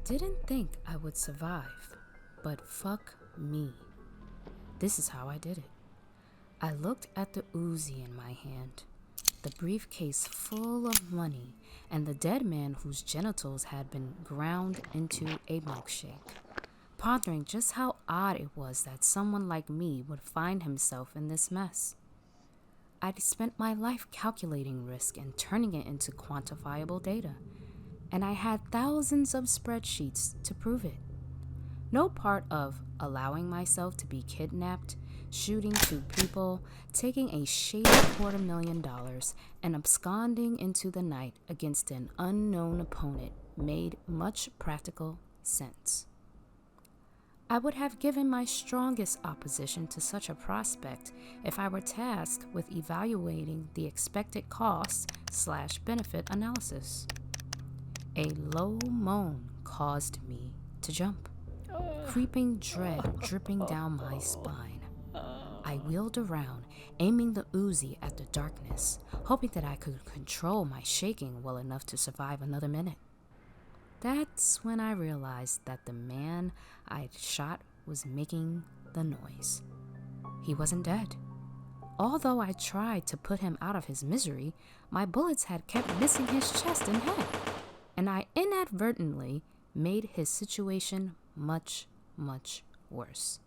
didn't think I would survive, but fuck me. This is how I did it. I looked at the Uzi in my hand, the briefcase full of money, and the dead man whose genitals had been ground into a milkshake, pondering just how odd it was that someone like me would find himself in this mess. I'd spent my life calculating risk and turning it into quantifiable data, and I had thousands of spreadsheets to prove it. No part of allowing myself to be kidnapped, shooting 2 people, taking a shady $250,000, and absconding into the night against an unknown opponent made much practical sense. I would have given my strongest opposition to such a prospect if I were tasked with evaluating the expected cost/benefit analysis. A low moan caused me to jump, creeping dread dripping down my spine. I wheeled around, aiming the Uzi at the darkness, hoping that I could control my shaking well enough to survive another minute. That's when I realized that the man I'd shot was making the noise. He wasn't dead. Although I tried to put him out of his misery, my bullets had kept missing his chest and head, and I inadvertently made his situation much, much worse.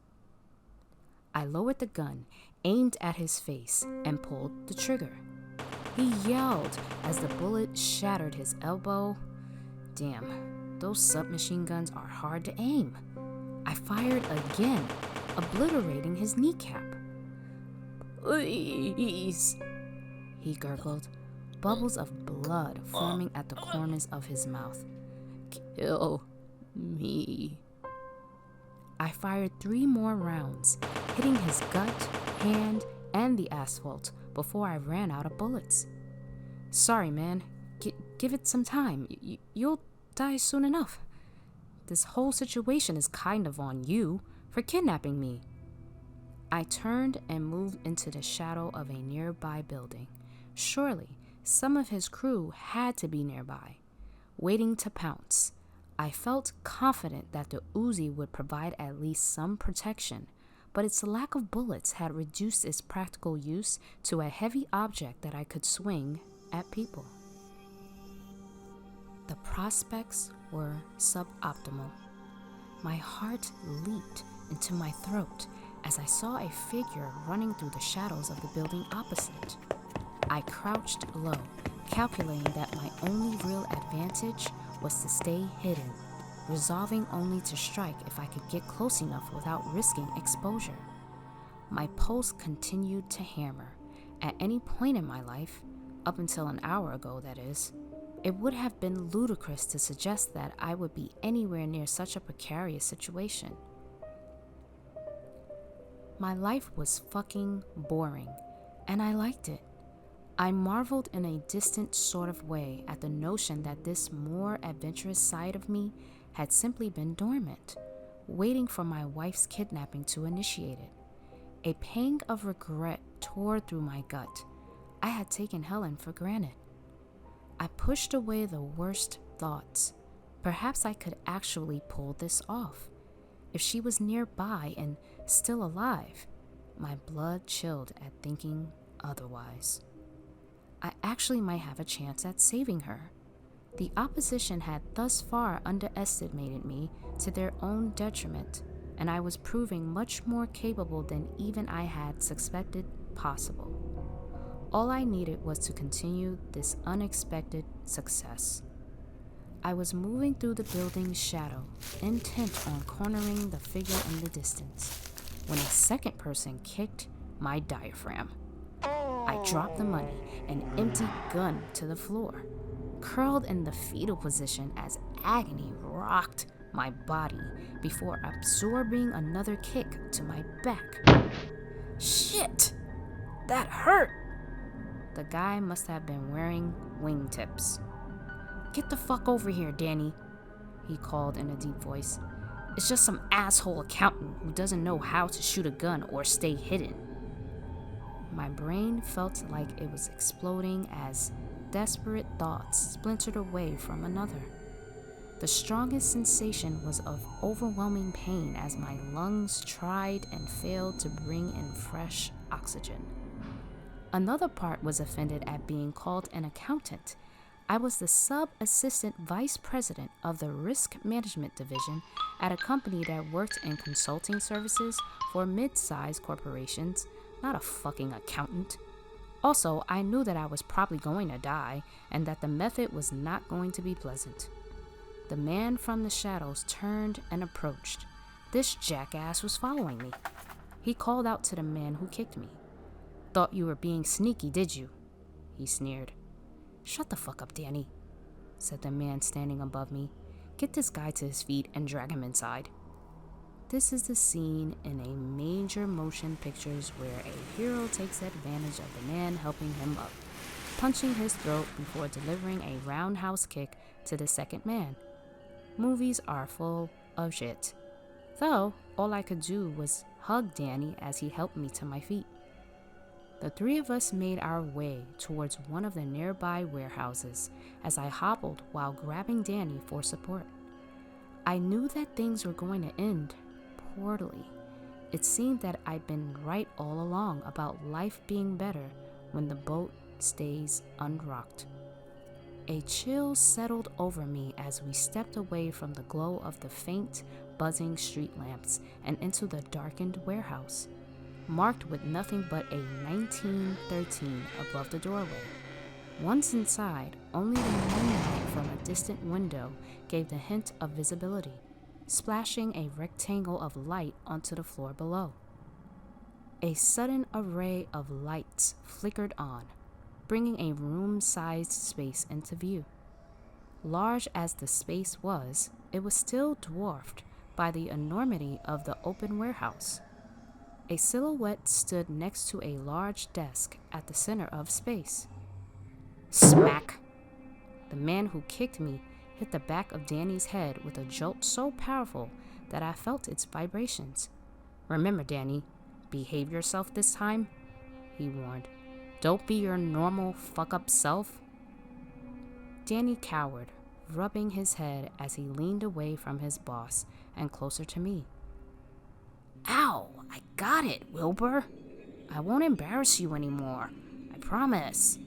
I lowered the gun, aimed at his face, and pulled the trigger. He yelled as the bullet shattered his elbow. Damn, those submachine guns are hard to aim. I fired again, obliterating his kneecap. "Please," he gurgled, bubbles of blood forming at the corners of his mouth. "Kill me." I fired 3 more rounds, hitting his gut, hand, and the asphalt before I ran out of bullets. "Sorry, man. Give it some time. You'll die soon enough. This whole situation is kind of on you for kidnapping me." I turned and moved into the shadow of a nearby building. Surely, some of his crew had to be nearby, waiting to pounce. I felt confident that the Uzi would provide at least some protection, but its lack of bullets had reduced its practical use to a heavy object that I could swing at people. The prospects were suboptimal. My heart leaped into my throat as I saw a figure running through the shadows of the building opposite. I crouched low, calculating that my only real advantage was to stay hidden, resolving only to strike if I could get close enough without risking exposure. My pulse continued to hammer. At any point in my life, up until an hour ago that is, it would have been ludicrous to suggest that I would be anywhere near such a precarious situation. My life was fucking boring, and I liked it. I marveled in a distant sort of way at the notion that this more adventurous side of me had simply been dormant, waiting for my wife's kidnapping to initiate it. A pang of regret tore through my gut. I had taken Helen for granted. I pushed away the worst thoughts. Perhaps I could actually pull this off. If she was nearby and still alive, my blood chilled at thinking otherwise. I actually might have a chance at saving her. The opposition had thus far underestimated me to their own detriment, and I was proving much more capable than even I had suspected possible. All I needed was to continue this unexpected success. I was moving through the building's shadow, intent on cornering the figure in the distance, when a second person kicked my diaphragm. I dropped the money, an empty gun, to the floor, curled in the fetal position as agony rocked my body before absorbing another kick to my back. Shit! That hurt! The guy must have been wearing wingtips. "Get the fuck over here, Danny," he called in a deep voice. "It's just some asshole accountant who doesn't know how to shoot a gun or stay hidden." My brain felt like it was exploding as desperate thoughts splintered away from another. The strongest sensation was of overwhelming pain as my lungs tried and failed to bring in fresh oxygen. Another part was offended at being called an accountant. I was the sub-assistant vice president of the risk management division at a company that worked in consulting services for mid-sized corporations, not a fucking accountant. Also, I knew that I was probably going to die and that the method was not going to be pleasant. The man from the shadows turned and approached. This jackass was following me. He called out to the man who kicked me. "Thought you were being sneaky, did you?" he sneered. "Shut the fuck up, Danny," said the man standing above me. "Get this guy to his feet and drag him inside." This is the scene in a major motion pictures where a hero takes advantage of the man helping him up, punching his throat before delivering a roundhouse kick to the second man. Movies are full of shit. Though, all I could do was hug Danny as he helped me to my feet. The three of us made our way towards one of the nearby warehouses as I hobbled while grabbing Danny for support. I knew that things were going to end poorly. It seemed that I'd been right all along about life being better when the boat stays unrocked. A chill settled over me as we stepped away from the glow of the faint, buzzing street lamps and into the darkened warehouse, marked with nothing but a 1913 above the doorway. Once inside, only the moonlight from a distant window gave the hint of visibility, splashing a rectangle of light onto the floor below. A sudden array of lights flickered on, bringing a room-sized space into view. Large as the space was, it was still dwarfed by the enormity of the open warehouse. A silhouette stood next to a large desk at the center of space. Smack! The man who kicked me hit the back of Danny's head with a jolt so powerful that I felt its vibrations. "Remember, Danny, behave yourself this time," he warned. "Don't be your normal fuck-up self." Danny cowered, rubbing his head as he leaned away from his boss and closer to me. "Ow, I got it, Wilbur. I won't embarrass you anymore. I promise."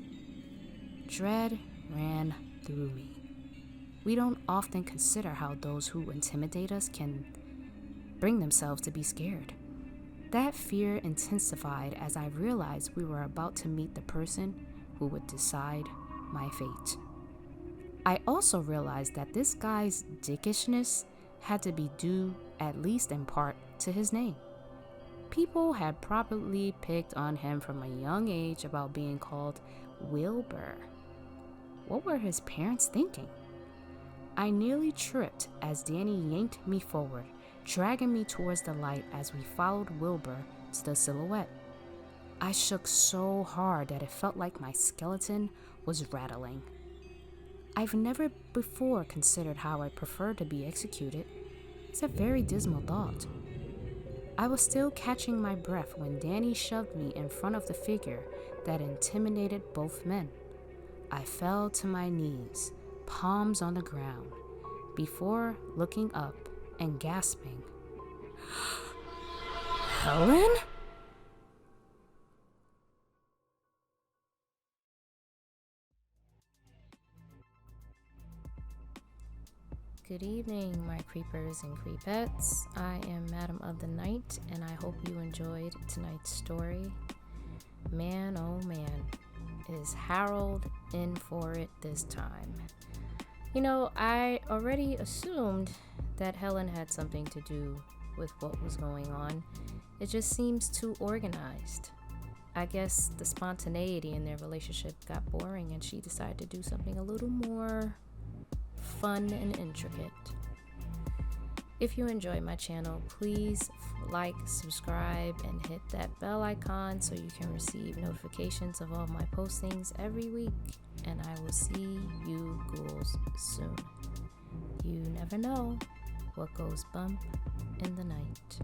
Dread ran through me. We don't often consider how those who intimidate us can bring themselves to be scared. That fear intensified as I realized we were about to meet the person who would decide my fate. I also realized that this guy's dickishness had to be due, at least in part, to his name. People had probably picked on him from a young age about being called Wilbur. What were his parents thinking? I nearly tripped as Danny yanked me forward, dragging me towards the light as we followed Wilbur to the silhouette. I shook so hard that it felt like my skeleton was rattling. I've never before considered how I'd prefer to be executed. It's a very dismal thought. I was still catching my breath when Danny shoved me in front of the figure that intimidated both men. I fell to my knees, palms on the ground, before looking up and gasping, "Helen?" Good evening, my creepers and creepettes. I am Madam of the Night, and I hope you enjoyed tonight's story. Man, oh man, is Harold in for it this time? You know, I already assumed that Helen had something to do with what was going on. It just seems too organized. I guess the spontaneity in their relationship got boring and she decided to do something a little more fun and intricate. If you enjoy my channel, please like, subscribe, and hit that bell icon so you can receive notifications of all my postings every week. And I will see you ghouls soon. You never know what goes bump in the night.